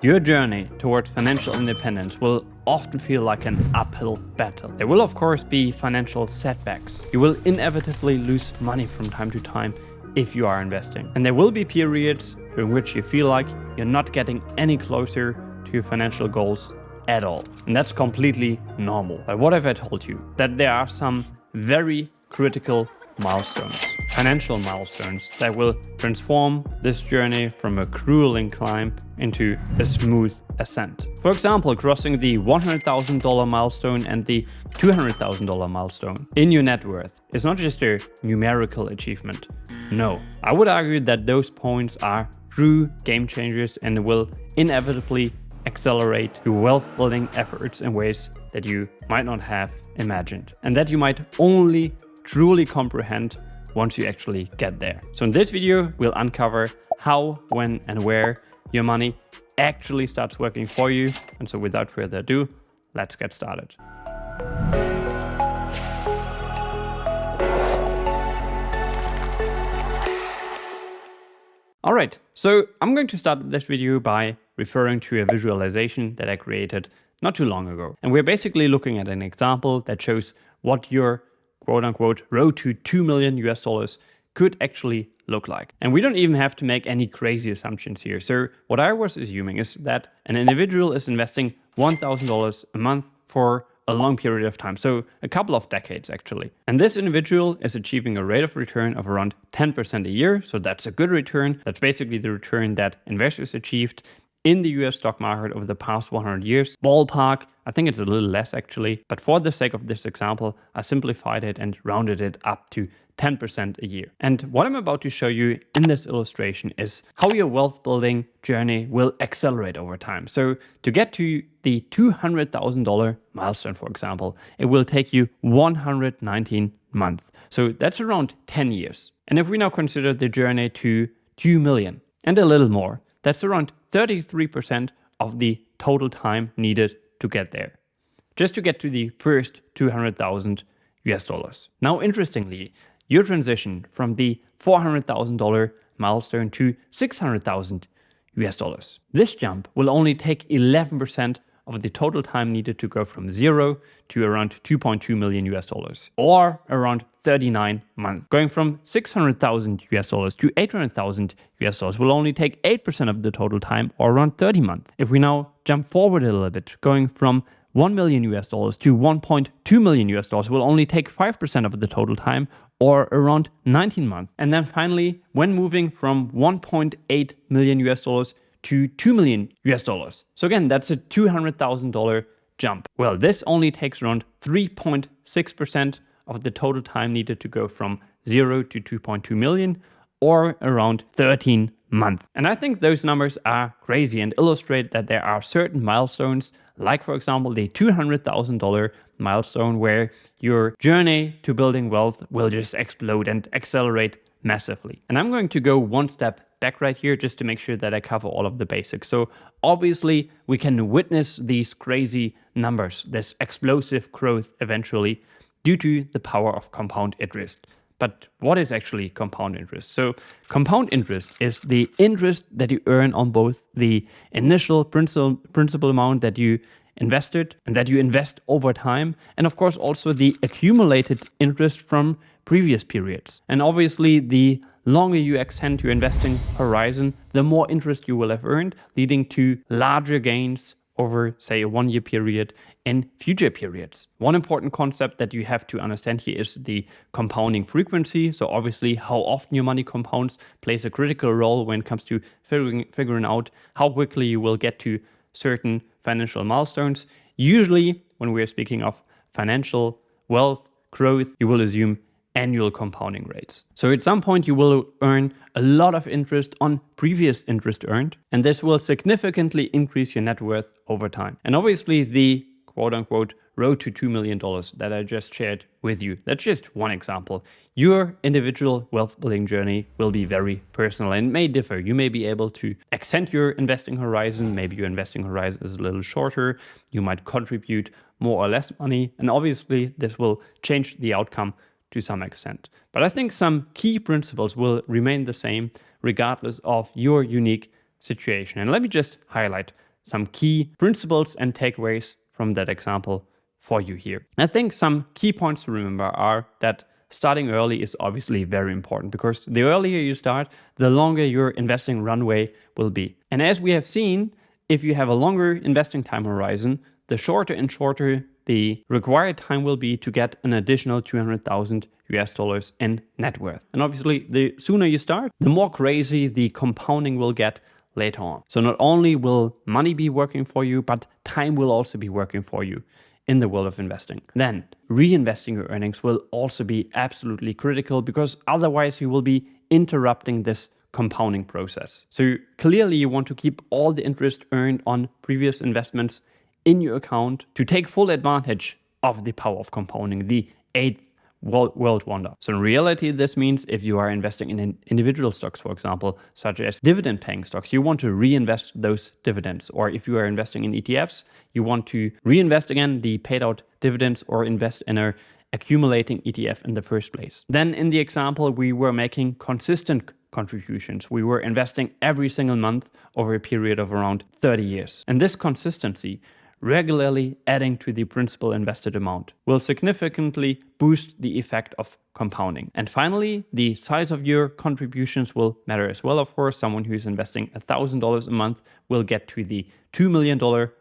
Your journey towards financial independence will often feel like an uphill battle. There will of course be financial setbacks. You will inevitably lose money from time to time if you are investing. And there will be periods during which you feel like you're not getting any closer to your financial goals at all. And that's completely normal. But what have I told you? That there are some very critical milestones, financial milestones, that will transform this journey from a grueling climb into a smooth ascent. For example, crossing the $100,000 milestone and the $200,000 milestone in your net worth is not just a numerical achievement. No, I would argue that those points are true game changers and will inevitably accelerate your wealth building efforts in ways that you might not have imagined, and that you might only truly comprehend once you actually get there. So in this video, we'll uncover how, when, and where your money actually starts working for you. And so without further ado, let's get started. All right, so I'm going to start this video by referring to a visualization that I created not too long ago. And we're basically looking at an example that shows what your quote unquote road to $2 million could actually look like. And we don't even have to make any crazy assumptions here. So what I was assuming is that an individual is investing $1,000 a month for a long period of time, so a couple of decades actually. And this individual is achieving a rate of return of around 10% a year. So that's a good return. That's basically the return that investors achieved in the US stock market over the past 100 years. Ballpark, I think it's a little less actually, but for the sake of this example, I simplified it and rounded it up to 10% a year. And what I'm about to show you in this illustration is how your wealth building journey will accelerate over time. So to get to the $200,000 milestone, for example, it will take you 119 months. So that's around 10 years. And if we now consider the journey to 2 million and a little more, that's around 33% of the total time needed to get there, just to get to the first $200,000. Now, interestingly, your transition from the $400,000 milestone to $600,000, this jump will only take 11% of the total time needed to go from zero to around $2.2 million, or around 39 months. Going from $600,000 to $800,000 will only take 8% of the total time, or around 30 months. If we now jump forward a little bit, going from $1 million to $1.2 million will only take 5% of the total time, or around 19 months. And then finally, when moving from $1.8 million to $2 million. So again, that's a $200,000 jump. Well, this only takes around 3.6% of the total time needed to go from 0 to 2.2 million, or around 13 months. And I think those numbers are crazy and illustrate that there are certain milestones, like for example, the $200,000 milestone, where your journey to building wealth will just explode and accelerate massively. And I'm going to go one step back right here just to make sure that I cover all of the basics. So obviously we can witness these crazy numbers, this explosive growth eventually, due to the power of compound interest. But what is actually compound interest? So compound interest is the interest that you earn on both the initial principal amount that you invested and that you invest over time, and of course also the accumulated interest from previous periods. And obviously the longer you extend your investing horizon, the more interest you will have earned, leading to larger gains over, say, a 1-year period in future periods. One important concept that you have to understand here is the compounding frequency. So obviously how often your money compounds plays a critical role when it comes to figuring out how quickly you will get to certain financial milestones. Usually when we are speaking of financial wealth growth, you will assume annual compounding rates. So at some point you will earn a lot of interest on previous interest earned, and this will significantly increase your net worth over time. And obviously the quote unquote road to $2 million that I just shared with you, that's just one example. Your individual wealth building journey will be very personal and may differ. You may be able to extend your investing horizon. Maybe your investing horizon is a little shorter. You might contribute more or less money. And obviously this will change the outcome to some extent. But I think some key principles will remain the same regardless of your unique situation. And let me just highlight some key principles and takeaways from that example for you here. I think some key points to remember are that starting early is obviously very important, because the earlier you start, the longer your investing runway will be. And as we have seen, if you have a longer investing time horizon, the shorter and shorter the required time will be to get an additional 200,000 US dollars in net worth. And obviously, the sooner you start, the more crazy the compounding will get later on. So not only will money be working for you, but time will also be working for you in the world of investing. Then reinvesting your earnings will also be absolutely critical, because otherwise you will be interrupting this compounding process. So clearly you want to keep all the interest earned on previous investments in your account to take full advantage of the power of compounding, the eighth world wonder. So in reality, this means if you are investing in individual stocks, for example, such as dividend paying stocks, you want to reinvest those dividends. Or if you are investing in ETFs, you want to reinvest again the paid out dividends, or invest in a accumulating ETF in the first place. Then in the example, we were making consistent contributions. We were investing every single month over a period of around 30 years. And this consistency, regularly adding to the principal invested amount, will significantly boost the effect of compounding. And finally, the size of your contributions will matter as well. Of course, someone who's investing $1,000 a month will get to the $2 million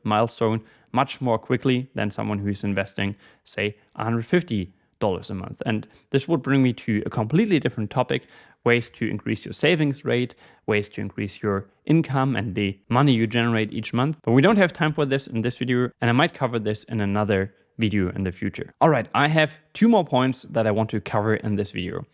milestone much more quickly than someone who's investing, say, $150 a month. And this would bring me to a completely different topic: ways to increase your savings rate, ways to increase your income and the money you generate each month. But we don't have time for this in this video, and I might cover this in another video in the future. All right, I have two more points that I want to cover in this video.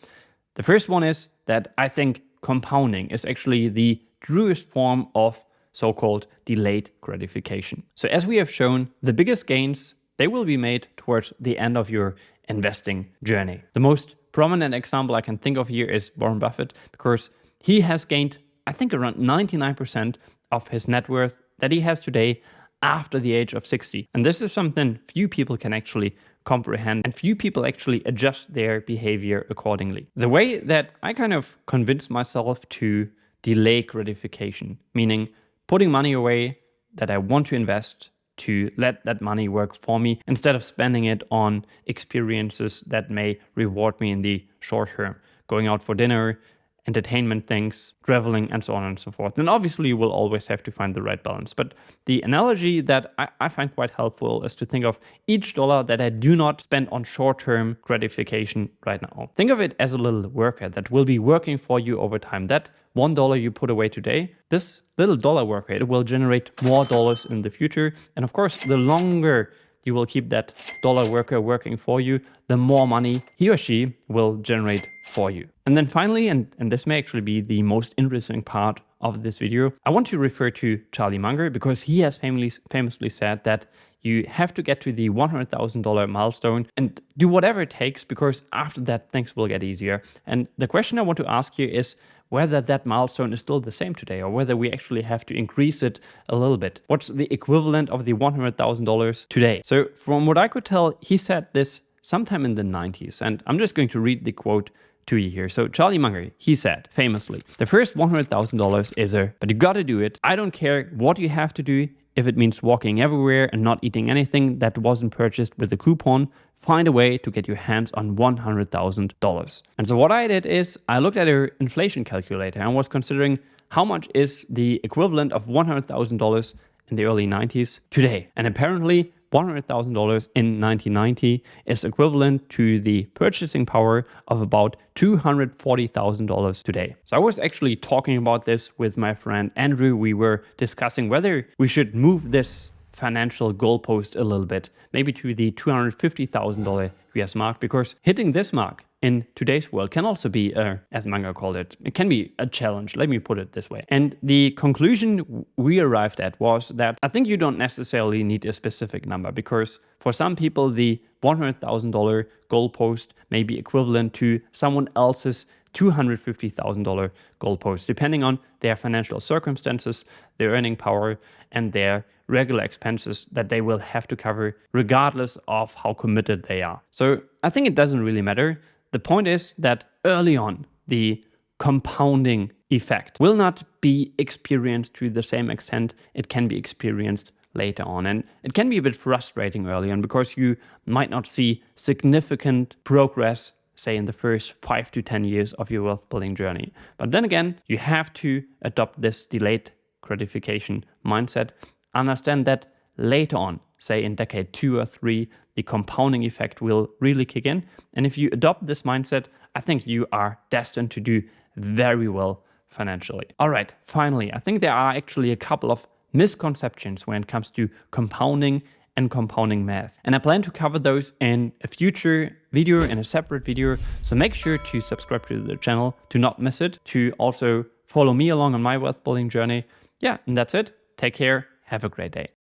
The first one is that I think compounding is actually the truest form of so-called delayed gratification. So as we have shown, the biggest gains, they will be made towards the end of your investing journey. The most prominent example I can think of here is Warren Buffett, because he has gained, I think, around 99% of his net worth that he has today after the age of 60. And this is something few people can actually comprehend, and few people actually adjust their behavior accordingly. The way that I kind of convinced myself to delay gratification, meaning putting money away that I want to invest, to let that money work for me instead of spending it on experiences that may reward me in the short term, going out for dinner, entertainment things, traveling, and so on and so forth. And obviously you will always have to find the right balance. But the analogy that I find quite helpful is to think of each dollar that I do not spend on short-term gratification right now. Think of it as a little worker that will be working for you over time. That $1 you put away today, this little dollar worker, it will generate more dollars in the future. And of course, the longer you will keep that dollar worker working for you, the more money he or she will generate for you. And then finally, and this may actually be the most interesting part of this video, I want to refer to Charlie Munger, because he has famously said that you have to get to the $100,000 milestone and do whatever it takes, because after that things will get easier. And the question I want to ask here is whether that milestone is still the same today, or whether we actually have to increase it a little bit. What's the equivalent of the $100,000 today? So from what I could tell, he said this sometime in the 90s. And I'm just going to read the quote to you here. So Charlie Munger, he said famously, "The first $100,000 is but you gotta do it. I don't care what you have to do. If it means walking everywhere and not eating anything that wasn't purchased with a coupon, find a way to get your hands on $100,000. And so what I did is I looked at an inflation calculator and was considering how much is the equivalent of $100,000 in the early 90s today. And apparently $100,000 in 1990 is equivalent to the purchasing power of about $240,000 today. So I was actually talking about this with my friend Andrew. We were discussing whether we should move this financial goalpost a little bit, maybe to the $250,000 US mark, because hitting this mark in today's world can also be, as Munger called it can be a challenge. Let me put it this way. And the conclusion we arrived at was that I think you don't necessarily need a specific number, because for some people, the $100,000 goalpost may be equivalent to someone else's $250,000 goalpost, depending on their financial circumstances, their earning power, and their regular expenses that they will have to cover regardless of how committed they are. So I think it doesn't really matter. The point is that early on, the compounding effect will not be experienced to the same extent it can be experienced later on. And it can be a bit frustrating early on because you might not see significant progress, say in the first 5 to 10 years of your wealth building journey. But then again, you have to adopt this delayed gratification mindset. Understand that later on, say in decade 2 or 3, the compounding effect will really kick in. And if you adopt this mindset, I think you are destined to do very well financially. All right, finally, I think there are actually a couple of misconceptions when it comes to compounding and compounding math. And I plan to cover those in a future video, in a separate video. So make sure to subscribe to the channel to not miss it, to also follow me along on my wealth building journey. Yeah, and that's it. Take care. Have a great day.